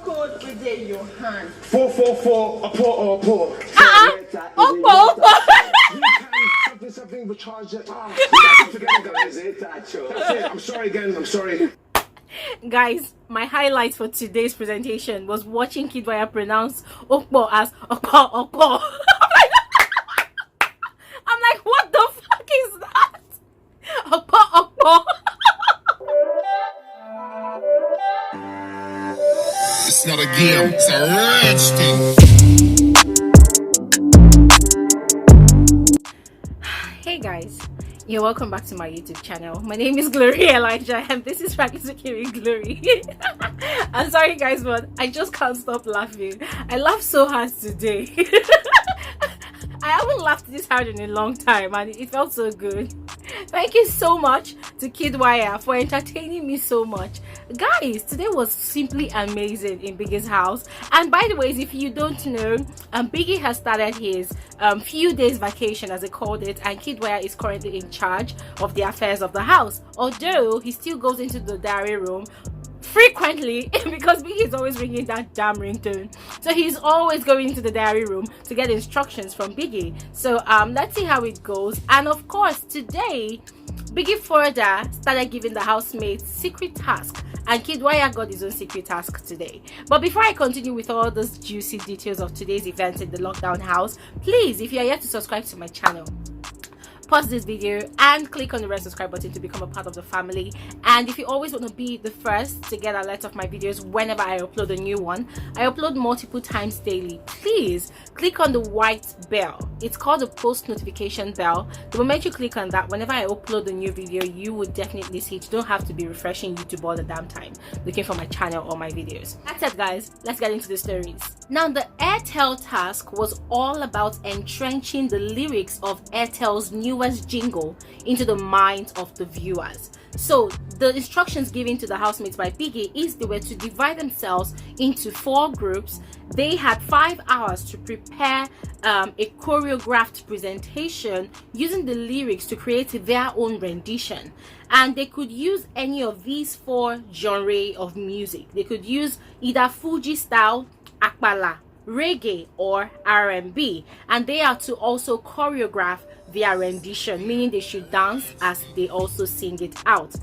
code within your hand. 444 Oppo. Something recharge it. That's it. I'm sorry again. I'm sorry. Guys, my highlight for today's presentation was watching Kidwaya pronounce Okpo as Okpo. I'm like, what the fuck is that? Okpo. It's not a game, it's a rich thing. Hey guys, you're welcome back to my YouTube channel. My name is Glory Elijah and this is Practically Glory. I'm sorry guys, but I just can't stop laughing. I laughed so hard today. I haven't laughed this hard in a long time and it felt so good. Thank you so much to Kidwaya for entertaining me so much. Guys, today was simply amazing in Biggie's house. And by the way, if you don't know, Biggie has started his few days vacation, as they called it, and Kidwaya is currently in charge of the affairs of the house. Although he still goes into the diary room frequently because Biggie is always ringing that damn ringtone, so he's always going into the diary room to get instructions from Biggie. So let's see how it goes. And of course today Biggie further started giving the housemates secret tasks, and Kidwaya got his own secret task today. But before I continue with all those juicy details of today's events in the lockdown house, please, if you are yet to subscribe to my channel, pause this video and click on the red subscribe button to become a part of the family. And if you always want to be the first to get alerts of my videos whenever I upload a new one, I upload multiple times daily, please click on the white bell. It's called the post notification bell. The moment you click on that, whenever I upload a new video, you would definitely see it. You don't have to be refreshing YouTube all the damn time looking for my channel or my videos. That's it guys, let's get into the stories. Now the Airtel task was all about entrenching the lyrics of Airtel's newest jingle into the minds of the viewers. So the instructions given to the housemates by Biggie is they were to divide themselves into 4 groups. They had 5 hours to prepare a choreographed presentation using the lyrics to create their own rendition, and they could use any of these 4 genres of music. They could use either Fuji style, Akbala, reggae, or R&B, and they are to also choreograph their rendition, meaning they should dance as they also sing it out.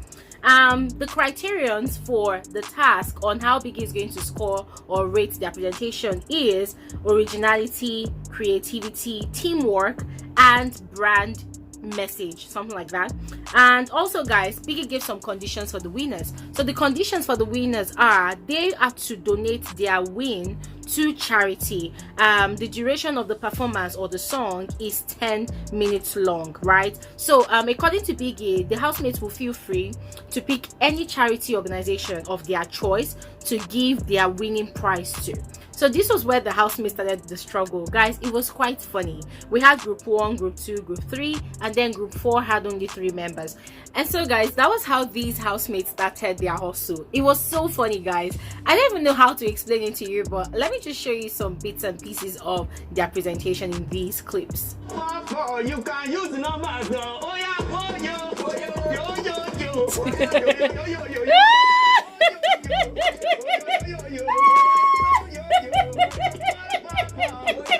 The criterions for the task on how Biggie is going to score or rate their presentation is originality, creativity, teamwork, and brand message, something like that. And also guys, Biggie gave some conditions for the winners. So the conditions for the winners are they have to donate their win to charity. The duration of the performance or the song is 10 minutes long, right? So according to Biggie, the housemates will feel free to pick any charity organization of their choice to give their winning prize to. So this was where the housemates started the struggle. Guys, it was quite funny. We had group 1, group 2, group 3, and then group 4 had only 3 members. And so guys, that was how these housemates started their hustle. It was so funny guys. I don't even know how to explain it to you, but let me just show you some bits and pieces of their presentation in these clips. You can use the numbers now. Oh yeah, oh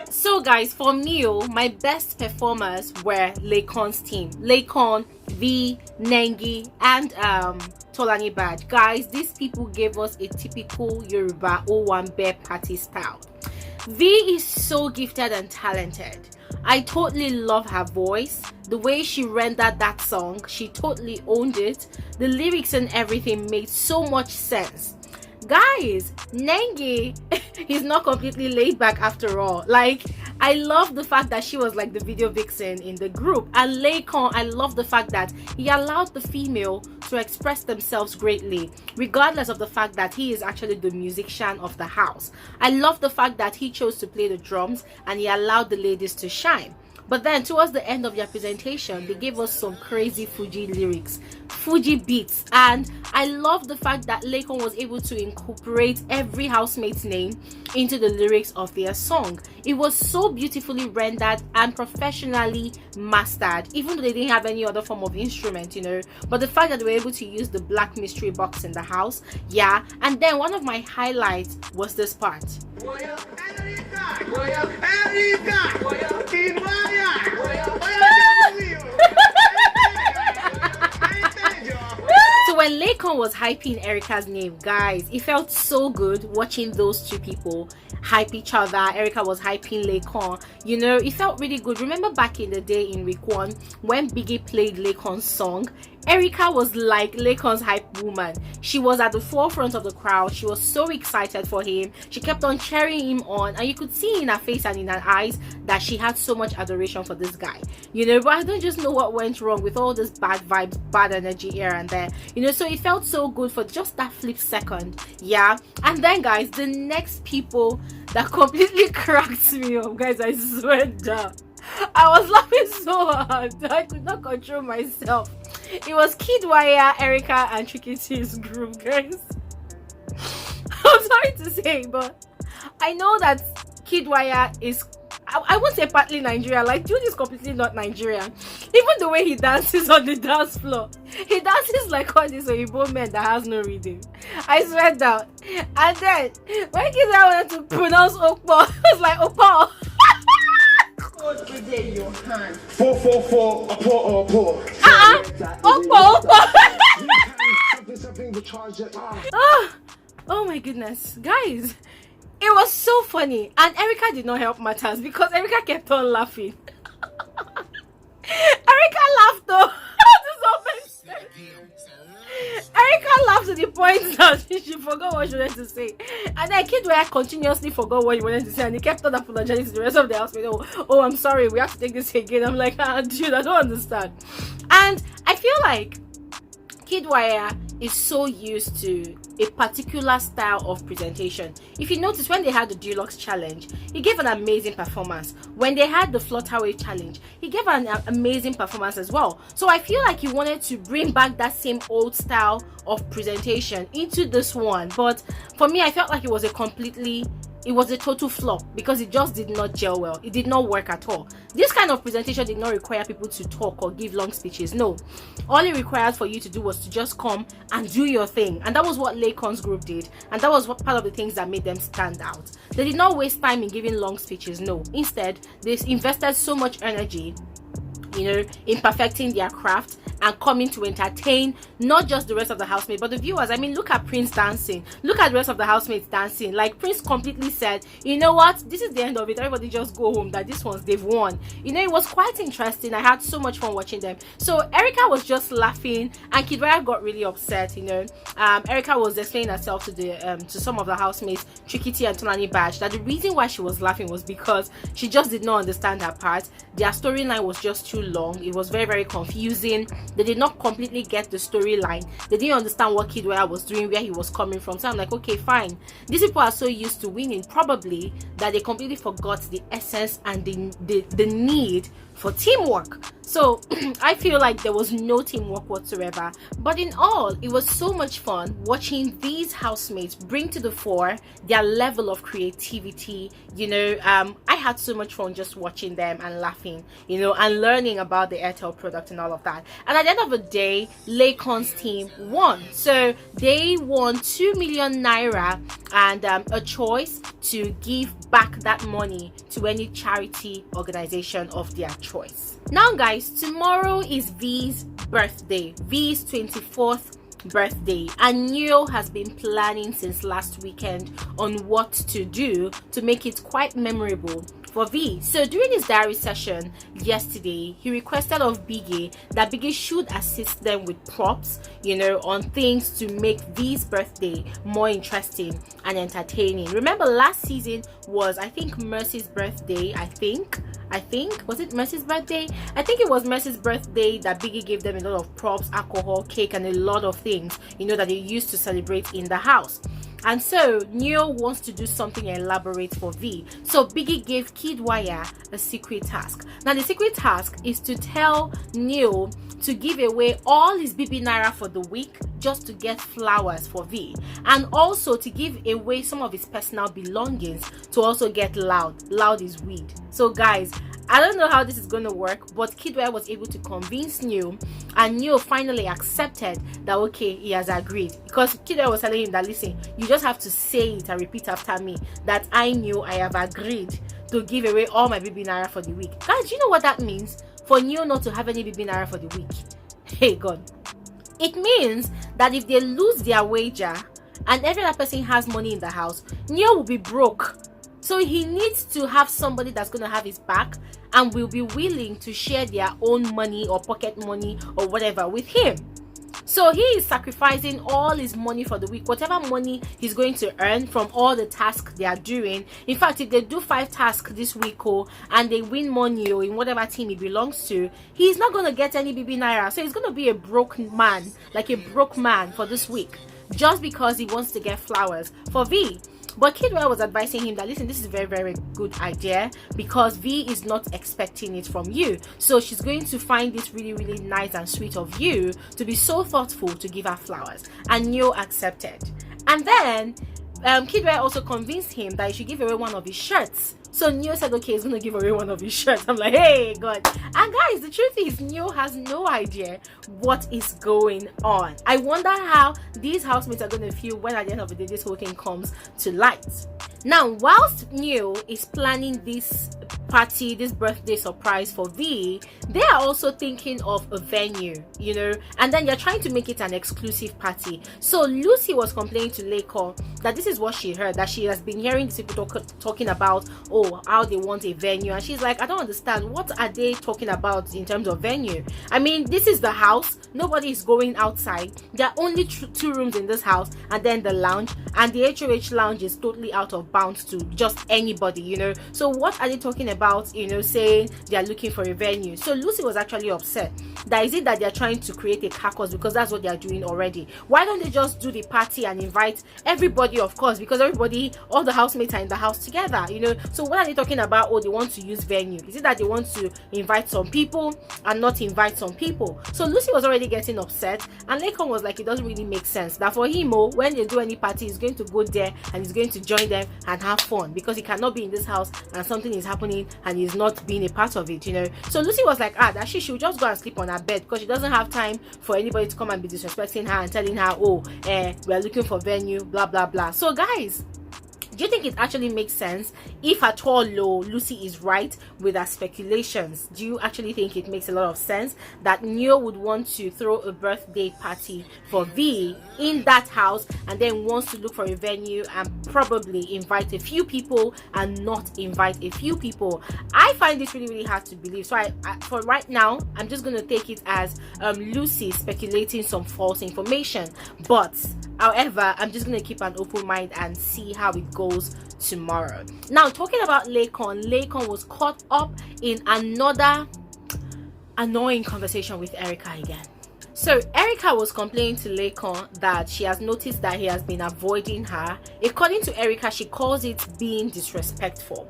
So guys, for me, my best performers were Laycon's team. Laycon, V, Nengi, and Tolanibaj. Guys, these people gave us a typical Yoruba O1 party style. V is so gifted and talented. I totally love her voice, the way she rendered that song. She totally owned it. The lyrics and everything made so much sense. Guys, Nengi is not completely laid back after all. Like, I love the fact that she was like the video vixen in the group. And Laycon, I love the fact that he allowed the female to express themselves greatly, regardless of the fact that he is actually the musician of the house. I love the fact that he chose to play the drums and he allowed the ladies to shine. But then towards the end of their presentation, they gave us some crazy Fuji lyrics, Fuji beats, and I love the fact that Laycon was able to incorporate every housemate's name into the lyrics of their song. It was so beautifully rendered and professionally mastered, even though they didn't have any other form of instrument, you know. But the fact that they were able to use the black mystery box in the house, yeah. And then one of my highlights was this part. So when Laycon was hyping Erica's name, guys, it felt so good watching those two people hype each other. Erica was hyping Laycon, you know, it felt really good. Remember back in the day in week 1 when Biggie played Laycon's song, Erica was like Laycon's hype woman. She was at the forefront of the crowd. She was so excited for him. She kept on cheering him on, and you could see in her face and in her eyes that she had so much adoration for this guy, you know. But I don't just know what went wrong with all this bad vibes, bad energy here and there, you know. So it felt so good for just that flip second, yeah. And then guys, the next people that completely cracked me up, guys, I swear down, I was laughing so hard I could not control myself. It was Kidwaya, Erica, and Chukwu group, guys. I'm sorry to say, but I know that Kidwaya is, I won't say partly Nigerian, like dude is completely not Nigerian. Even the way he dances on the dance floor, he dances like all these Oyibo men that has no reading. I swear down. And then when Kidwaya wanted to pronounce Okpo, I was like, Okpo. Hold within your hand. 444, Okpo. Something to charge it. Oh my goodness, guys, it was so funny, and Erica did not help matters because Erica kept on laughing. Erica laughed though. Erica laughed to the point that she forgot what she wanted to say, and then Kidwaya continuously forgot what he wanted to say, and he kept on apologizing to the rest of the housemates. Oh, I'm sorry, we have to take this again. I'm like, dude, I don't understand. And I feel like Kidwaya is so used to a particular style of presentation. If you notice, when they had the Deluxe challenge, he gave an amazing performance. When they had the Flutterwave challenge, he gave an amazing performance as well. So I feel like he wanted to bring back that same old style of presentation into this one. But for me, I felt like it was a total flop because it just did not gel well. It did not work at all. This kind of presentation did not require people to talk or give long speeches. No, all it required for you to do was to just come and do your thing, and that was what Laycon's group did, and that was what part of the things that made them stand out. They did not waste time in giving long speeches. No, instead they invested so much energy, you know, in perfecting their craft and coming to entertain not just the rest of the housemates but the viewers. I mean, look at Prince dancing, look at the rest of the housemates dancing. Like, Prince completely said, you know what, this is the end of it, everybody just go home, that this one's, they've won. You know, it was quite interesting. I had so much fun watching them. So Erica was just laughing, and Kidwaya got really upset, you know. Erica was explaining herself to the to some of the housemates, Chukwu and Tolanibaj, that the reason why she was laughing was because she just did not understand her part. Their storyline was just too long. It was very, very confusing. They did not completely get the storyline. They didn't understand what Kidwaya was doing, where he was coming from. So I'm like, okay, fine. These people are so used to winning, probably, that they completely forgot the essence and the need for teamwork. So I feel like there was no teamwork whatsoever. But in all, it was so much fun watching these housemates bring to the fore their level of creativity. You know, I had so much fun just watching them and laughing, you know, and learning about the Airtel product and all of that. And at the end of the day, Laycon's team won. So they won 2 million naira and a choice to give back that money to any charity organization of their choice. Now guys, tomorrow is V's birthday, V's 24th birthday, and Neo has been planning since last weekend on what to do to make it quite memorable for V. So during his diary session yesterday, he requested of Biggie that Biggie should assist them with props, you know, on things to make V's birthday more interesting and entertaining. Remember, last season was, I think, Mercy's birthday, I think, I think. Was it Mercy's birthday? I think it was Mercy's birthday that Biggie gave them a lot of props, alcohol, cake, and a lot of things, you know, that they used to celebrate in the house. And so Neo wants to do something elaborate for V. So Biggie gave Kid Wire a secret task. Now the secret task is to tell Neo to give away all his Bbnaija for the week just to get flowers for V, and also to give away some of his personal belongings to also get loud. Loud is weed. So guys, I don't know how this is going to work, but Kidwell was able to convince Neo, and Neo finally accepted that okay, he has agreed, because Kidwell was telling him that listen, you just have to say it and repeat after me that I have agreed to give away all my Bbnaija for the week. Guys, do you know what that means? For Neo not to have any Bbnaija for the week. Hey God. It means that if they lose their wager and every other person has money in the house, Neo will be broke. So he needs to have somebody that's going to have his back and will be willing to share their own money or pocket money or whatever with him. So he is sacrificing all his money for the week, whatever money he's going to earn from all the tasks they are doing. In fact, if they do 5 tasks this week and they win money in whatever team he belongs to, he's not going to get any Bbnaija. So he's going to be a broke man, like a broke man for this week, just because he wants to get flowers for V. But Kidwell was advising him that listen, this is a very, very good idea because V is not expecting it from you. So she's going to find this really, really nice and sweet of you to be so thoughtful to give her flowers. And Neo accepted. And then Kidwell also convinced him that he should give away one of his shirts. So Neo said, okay, he's going to give away one of his shirts. I'm like, hey, God. And guys, the truth is, Neo has no idea what is going on. I wonder how these housemates are going to feel when at the end of the day, this whole thing comes to light. Now, whilst Neo is planning this party, this birthday surprise for V, they are also thinking of a venue, you know, and then they're trying to make it an exclusive party. So Lucy was complaining to Laycon that this is what she heard, that she has been hearing people talking about, oh, how they want a venue, and she's like, I don't understand, what are they talking about in terms of venue? I mean, this is the house, nobody is going outside, there are only 2 rooms in this house, and then the lounge, and the HOH lounge is totally out of bounds to just anybody, you know. So what are they talking about, you know, saying they are looking for a venue? So Lucy was actually upset that is it that they're trying to create a carcass, because that's what they are doing already. Why don't they just do the party and invite everybody, of course, because everybody, all the housemates are in the house together, you know. So what are they talking about? Oh, they want to use venue. Is it that they want to invite some people and not invite some people? So Lucy was already getting upset, and Laycon was like, it doesn't really make sense that for him, when they do any party, he's going to go there and he's going to join them and have fun, because he cannot be in this house and something is happening and he's not being a part of it, you know. So Lucy was like, that she should just go and sleep on her bed, because she doesn't have time for anybody to come and be disrespecting her and telling her, oh, we're looking for venue, blah blah blah. So guys, do you think it actually makes sense? If at all Lucy is right with her speculations, do you actually think it makes a lot of sense that Neo would want to throw a birthday party for V in that house and then wants to look for a venue and probably invite a few people and not invite a few people? I find this really, really hard to believe. So I for right now, I'm just going to take it as Lucy speculating some false information. But however, I'm just going to keep an open mind and see how it goes tomorrow. Now, talking about Laycon was caught up in another annoying conversation with Erica again. So Erica was complaining to Laycon that she has noticed that he has been avoiding her. According to Erica, she calls it being disrespectful.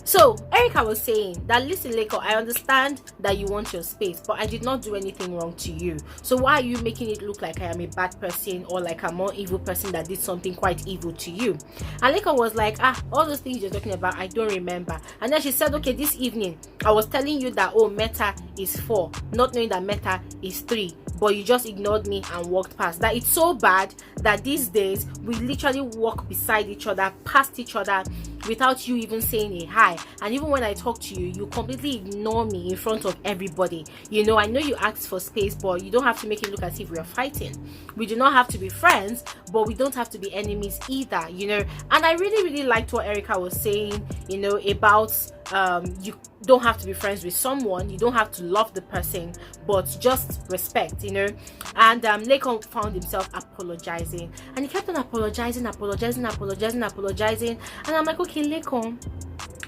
So Erica was saying that, listen, Laycon, I understand that you want your space, but I did not do anything wrong to you. So why are you making it look like I am a bad person or like a more evil person that did something quite evil to you? And Laycon was like, all those things you're talking about, I don't remember. And then she said, okay, this evening I was telling you that, oh, meta is 4, not knowing that meta is 3. But you just ignored me and walked past. That it's so bad that these days we literally walk beside each other, past each other, without you even saying a hi. And even when I talk to you, you completely ignore me in front of everybody. You know, I know you asked for space, but you don't have to make it look as if we are fighting. We do not have to be friends, but we don't have to be enemies either, you know. And I really, really liked what Erica was saying, you know, about you don't have to be friends with someone, you don't have to love the person, but just respect, you know. And Laycon found himself apologizing, and he kept on apologizing. And I'm like, okay, Laycon,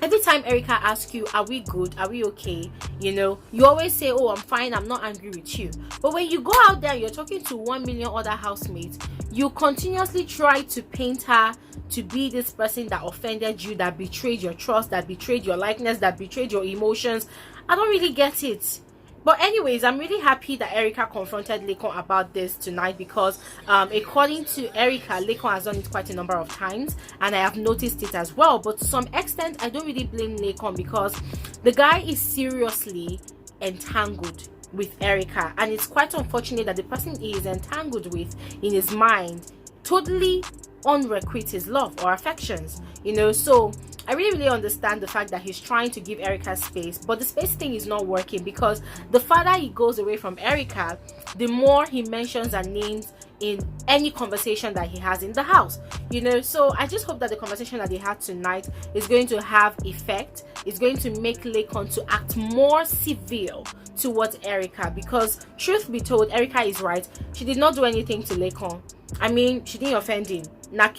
every time Erica asks you, are we good, are we okay, you know, you always say, oh, I'm fine, I'm not angry with you. But when you go out there, you're talking to 1 million other housemates, you continuously try to paint her to be this person that offended you, that betrayed your trust, that betrayed your likeness, that betrayed your emotions. I don't really get it. But anyways, I'm really happy that Erica confronted Laycon about this tonight, because according to Erica, Laycon has done it quite a number of times, and I have noticed it as well. But to some extent, I don't really blame Laycon, because the guy is seriously entangled with Erica, and it's quite unfortunate that the person he is entangled with in his mind totally unrequite his love or affections, you know. So I really understand the fact that he's trying to give Erica space, but the space thing is not working, because the farther he goes away from Erica, the more he mentions her names in any conversation that he has in the house, you know. So I just hope that the conversation that they had tonight is going to have effect. It's going to make Laycon to act more civil towards Erica, because truth be told, Erica is right. She did not do anything to Laycon. I mean, she didn't offend him. Na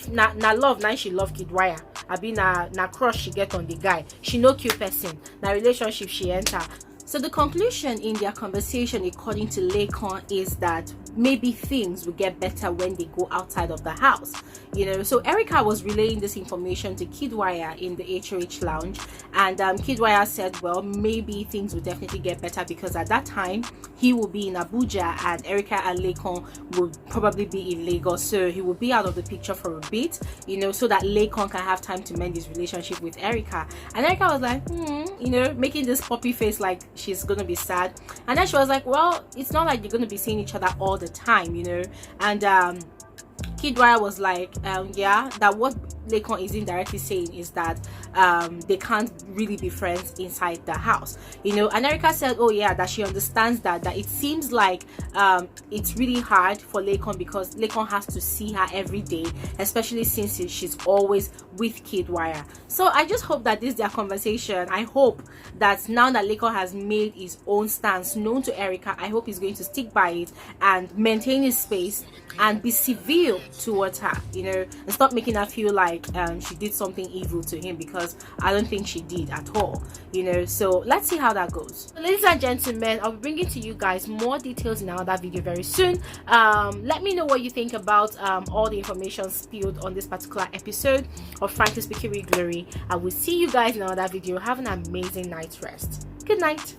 love, now she love Kid Wire. I been na crush she get on the guy. She no cute person. Na relationship she enter. So the conclusion in their conversation, according to Laycon, is that maybe things will get better when they go outside of the house, you know. So Erica was relaying this information to Kidwire in the HOH lounge, and Kidwire said, well, maybe things will definitely get better, because at that time he will be in Abuja and Erica and Laycon will probably be in Lagos, so he will be out of the picture for a bit, you know, so that Laycon can have time to mend his relationship with Erica. And Erica was like, you know, making this puppy face like she's gonna be sad. And then she was like, well, it's not like you're gonna be seeing each other all the time, you know. And Kidwire was like, yeah, that what Laycon is indirectly saying is that they can't really be friends inside the house, you know. And Erica said, oh yeah, that she understands that it seems like it's really hard for Laycon, because Laycon has to see her every day, especially since she's always with Kidwire. So I just hope that this their conversation, I hope that now that Laycon has made his own stance known to Erica, I hope he's going to stick by it and maintain his space and be civil towards her, you know, and stop making her feel like she did something evil to him, because I don't think she did at all, you know. So let's see how that goes. So, ladies and gentlemen, I'll be bringing to you guys more details in another video very soon. Let me know what you think about all the information spilled on this particular episode of Frankly Speaking with Glory. I will see you guys in another video. Have an amazing night's rest. Good night.